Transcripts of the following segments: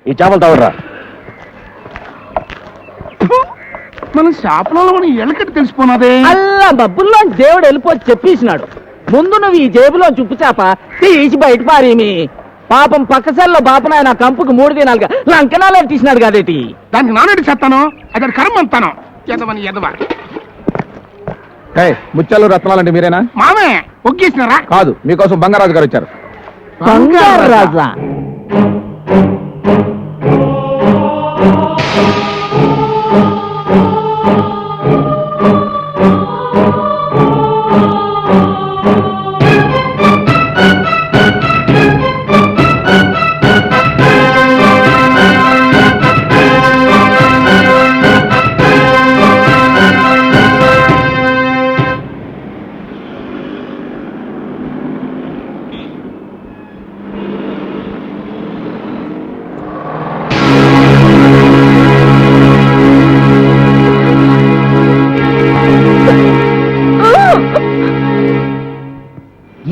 ఈ చేపలు తవడరా. మన షాపులో మనం ఎలకటి తెలిసిపోనాదే. అల్లా బబ్బుల్లో దేవుడు వెళ్ళిపోయి చెప్పేసినాడు. ముందు నువ్వు ఈ జేబులో చుప్పు చేప తీసి బయట పారేమి. పాపం పక్కసల్లో బాపనాయన కంపుకు 3 దినాలుగా లంకనాలు తీసినాడు కదేటి. దానికి నానటి చేస్తాను, అది కర్మ అంతాను. ఎదవని ఎదవ. ముత్యాలు రత్నాలంటే మీరేనా? మామే ఒగ్గేసినారా? కాదు, మీకోసం బంగారాజు గారు వచ్చారు. బంగారు రాజా?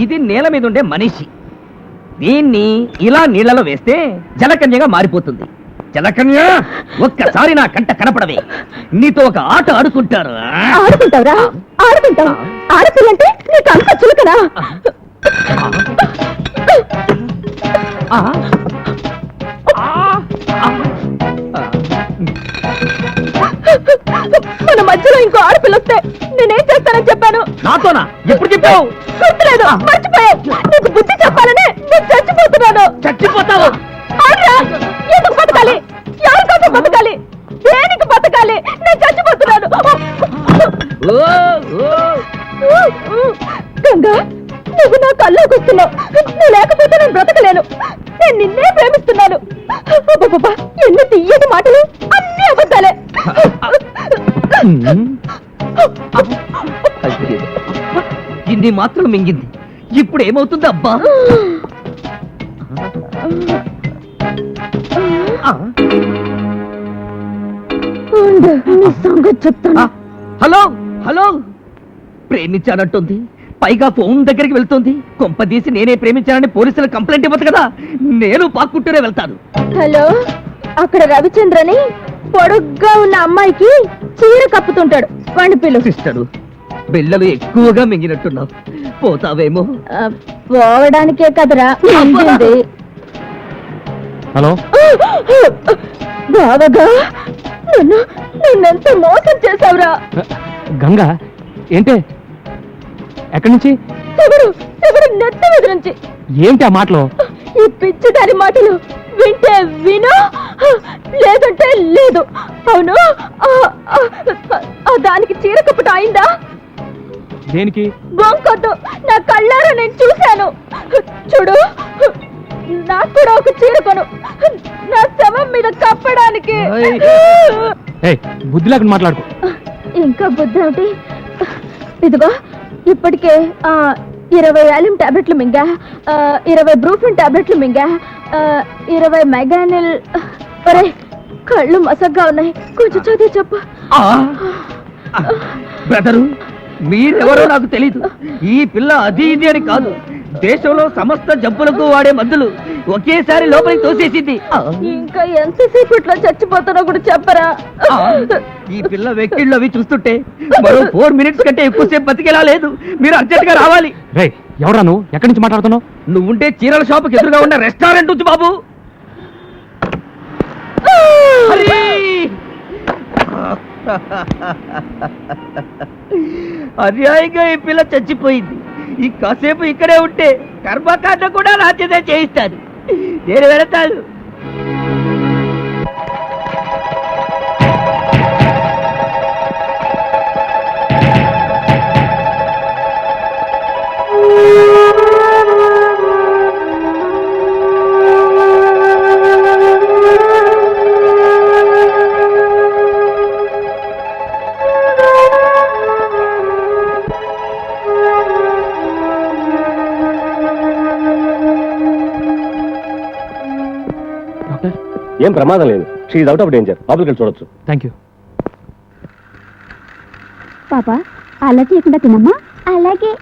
ఇది నేల మీద ఉండే మనిషి. దీన్ని ఇలా నీళ్లలో వేస్తే జలకన్యగా మారిపోతుంది. జలకన్య, ఒక్కసారి నా కంట కనపడవే, నీతో ఒక ఆట ఆడుకుంటారు. ఆడుకుంటావురా? ఆడుకుంటావు? ఆడపిల్లంటే నీకు అంత చులకనా? మన మధ్యలో ఇంకో ఆడపిల్ల వస్తే నేనేం చేస్తానని చెప్పాను? నాతోనా? ఎప్పుడు చెప్పావు? గుర్తులేదు, మర్చిపోయావు. నీకు బుద్ధి చెప్పాలని నేను చచ్చిపోతున్నాను. చచ్చిపోతావు? ఆడ్రా, ఎందుకు బతకాలి? ఎవరి కోసం బతకాలి? దేనికి బతకాలి? నేను చచ్చిపోతున్నాను. గంగా, నువ్వు నా కల్లోకి వస్తున్నావు. నువ్వు లేకపోతే నేను బ్రతకలేను. నేను నిన్నే ప్రేమిస్తున్నాను. అబ్బబ్బబ్బా, ఎన్ని తీయటి మాటలు, అన్ని అబద్ధాలే. ఇన్ని మాత్రం మింగింది, ఇప్పుడు ఏమవుతుంది అబ్బా? నీ సంగతి చెప్తాను. హలో హలో, ప్రేమించానంటుంది, పైగా ఫోన్ దగ్గరికి వెళ్తుంది. కొంపదీసి నేనే ప్రేమించానని పోలీసులు కంప్లైంట్ ఇవ్వదు కదా, నేను పాక్కుంటూనే వెళ్తాను. హలో, అక్కడ రవిచంద్రని పొడుగ్గా ఉన్న అమ్మాయికి చీర కప్పుతుంటాడు, వాడిని పిలు. సిస్టరు, బిళ్ళలు ఎక్కువగా మింగినట్టున్నావు, పోతావేమో. పోవడానికే కదరా మింగింది. హలో, బావగా నన్నెంత మోసం చేశావురా. గంగా ఏంటే? ఎక్కడి నుంచి? ఎవరు నెత్తి మీద నుంచి. ఏమిటి ఆ మాటలు? ఈ పిచ్చిదారి మాటలు వింటే విను, లేదంటే లేదు. అవును, దానికి చీర కప్పట అయిందా? దేనికి? బొంకొద్దు, నా కళ్ళారా నేను చూశాను. చూడు, నాకు కూడా ఒక చీర కొను, నా శవం మీద కప్పడానికి. బుద్ధి లేకుండా మాట్లాడుకో. ఇంకా బుద్ధి ఏమిటి? ఇదిగో, ఇప్పటికే 20 ఆలిమ్ టాబ్లెట్లు మింగా, 20 బ్రూఫిన్ టాబ్లెట్లు మింగా, 20 మెగానిల్. ఒరే, కళ్ళు మసగ్గా ఉన్నాయి, కొంచెం చదివి చెప్పు. బ్రదరు, మీరెవరో నాకు తెలీదు. ఈ పిల్ల అది ఇది అని కాదు, దేశంలో సమస్త జబ్బులకు వాడే మందులు ఒకేసారి లోపలికి తోసేసింది. ఇంకా ఎంతసేపట్లో చచ్చిపోతానో కూడా చెప్పరా? ఈ పిల్ల వెక్కిళ్ళు అవి చూస్తుంటే మరో 4 మినిట్స్ కంటే ఎక్కువసేపు బతికేలా లేదు. మీరు అర్జెంట్ గా రావాలి. ఎవరా నువ్వు? ఎక్కడి నుంచి మాట్లాడుతున్నావు? నువ్వుంటే చీరల షాపుకి ఎదురుగా ఉన్న రెస్టారెంట్ నుంచి బాబు. అన్యాయంగా ఈ పిల్ల చచ్చిపోయింది. ఈ కాసేపు ఇక్కడే ఉంటే కర్మకాండ కూడా నా చేత చేయిస్తాను. నేను వెళతాను. ఏం ప్రమాదం లేదు. She is out of danger. లోపలికి వెళ్ళి చూడొచ్చు. Thank you. పాపా, అలా చేయకుండా తినమ్మా. అలాగే.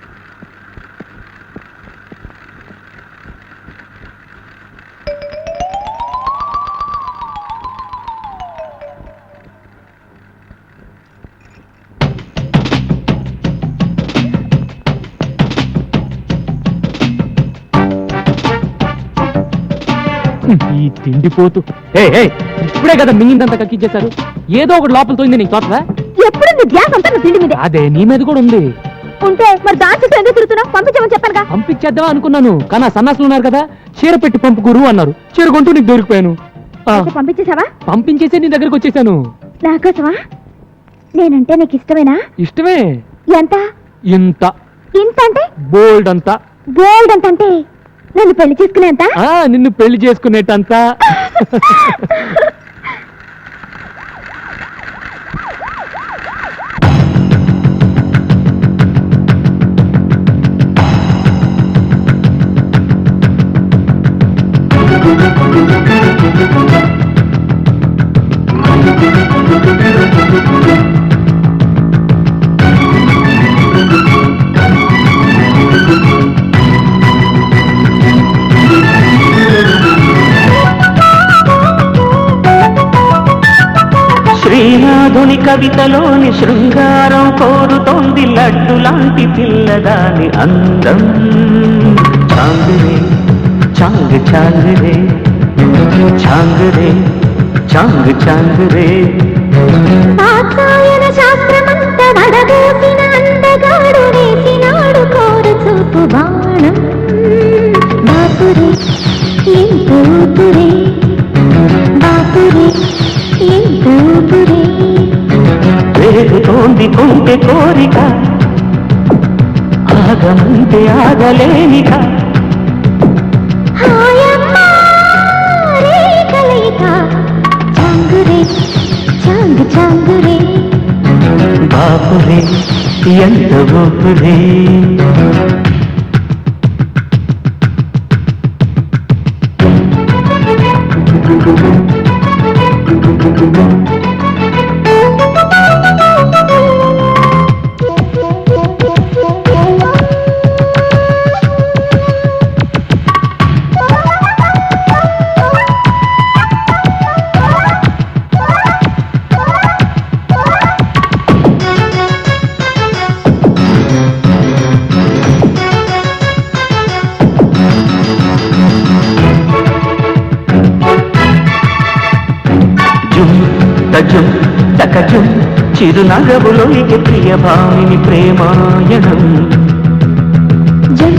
ఈ తిండిపోతూ ఇప్పుడే కదా మింగిందంతా కక్కిచ్చేశారు. ఏదో ఒకటి లోపల తోయింది నీకు తోటదా? ఎప్పుడు నీ ధ్యాస అంతా నా తిండి మీద అదే నీ మీద కూడా ఉంది. ఉంటే మరి దాని చుట్టూ ఎందుకు తిరుగుతున్నావు? పంపించమని చెప్పానుగా. పంపించేద్దాం అనుకున్నాను, కానీ ఆ సన్నాసులు ఉన్నారు కదా, చీర పెట్టి పంపుకురు అన్నారు. చీర కొంటూ నీకు దొరికిపోయాను. అయితే పంపించేసావా? పంపించేసే నీ దగ్గరకు వచ్చేసాను. నాకోసమా? నేనంటే నీకు ఇష్టమేనా? ఇష్టమే. ఎంత? ఇంత. ఇంత అంటే? బోల్డ్ అంతా. బోల్డ్ అంత అంటే నన్ను పెళ్లి చేసుకునేంత? నిన్ను పెళ్లి చేసుకునేటంతా. శ్రీనాథుని కవితలోని శృంగారం కోరుతోంది లడ్డు లాంటి పిల్లదాని అందం. చాంగురే చాంగ్ చాంగురే చాంగురే చాంగ్ చాంగురే. పాత్రాయణ శాస్త్రమంత వడగూసిన అందగాడు వేసినాడు కోరు చూపు బాణం. బాపురే ఎంత ఊపురే, బాపురే ఎంత ఊపురే. రేగుతోంది కొంటె కోరిక, ఆగమంటే ఆగలేనిక. హాయమ్మా రే కలయిక. చాంగురే చాంగ్ చాంగురే. బాపురే ఎంత ఊపురే. తజం తకజం చిరునగవులోకి ప్రియభామిని ప్రేమాయణం. జం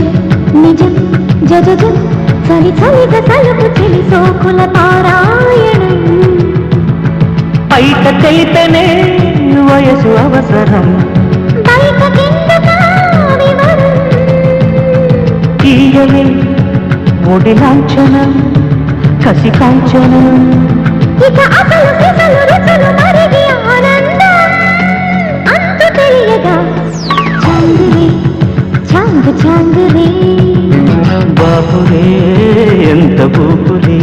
నిజం జజజం చలి చలిగ సలుపు చెలి సోకుల పారాయణం. బయట తెలితేనే వయసు అవసరం, బయట కిందకా వివరం. తీయలే ఒడి లాంఛనం కసి కాంచనం. ఇక అసలు సిసలు రుచులు మరిగి ఆనందం అంతు తెలియగా. చాంగురే చాంగ్ చాంగురే. బాపురే ఎంత పూపురే.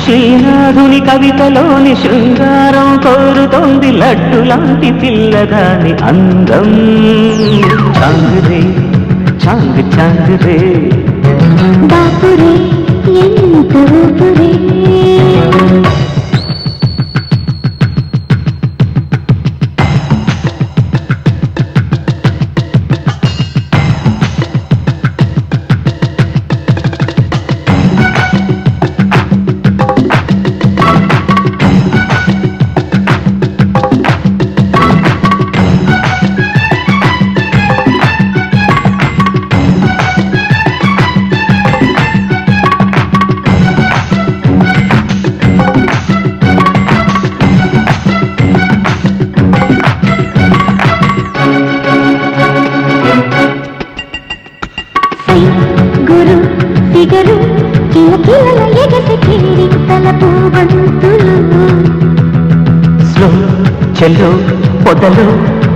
శ్రీనాథుని కవితలోని శృంగారం కోరుతోంది లడ్డు లాంటి పిల్లదాని అందం. చాంగురే చాంగ్ చాంగురే. బాపురే ఎంత ఊపురే. గురు ఫిగరు కిలకిలల ఎగసి కింది తలపు బంతులు. స్లో చెల్లో పొదలు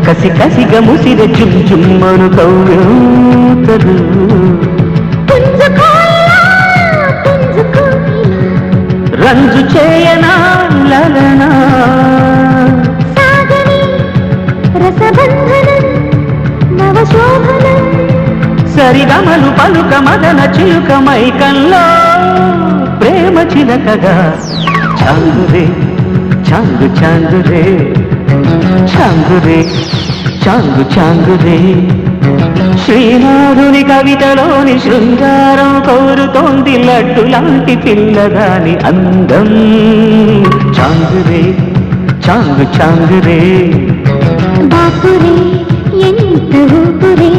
కసి కసిగా ముసిర జుమ్ జుమ్మను కౌతలు. పుంజుకోయిలా పుంజుకోయిలా రంజు చేయనా లలనా. సాగని రసబంధనం నవశోభనం. సరిగమలు పలుక మదన చిలుక మైకంలో ప్రేమ చిలకగా. చాంగురే చాంగు చాంగురే చాంగురే చాంగు చాంగురే. శ్రీనాథుని కవితలోని శృంగారం కోరుతోంది లడ్డు లాంటి పిల్లదాని అందం చాంగురే చాంగు చాంగురే బాపురే ఎంత ఊపురే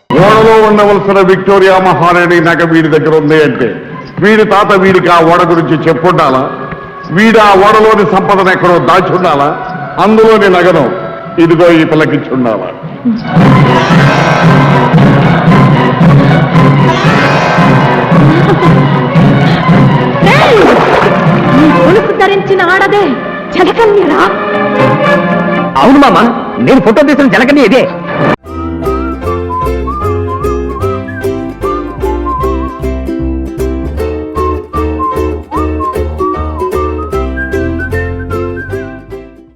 ఓడలో ఉండవలసిన విక్టోరియా మహారాణి నగ వీడి దగ్గర ఉంది అంటే వీడి తాత వీడికి ఆ ఓడ గురించి చెప్పుండాలా, వీడు ఆ ఓడలోని సంపదను ఎక్కడో దాచుండాలా, అందులోని నగను ఇదిగో ఈ పిల్లకిచ్చుండాలా. కొలుసు ధరించిన ఆడదే జలకన్యరా? అవును మామ, నేను ఫోటో తీసిన జలకన్య ఇదే.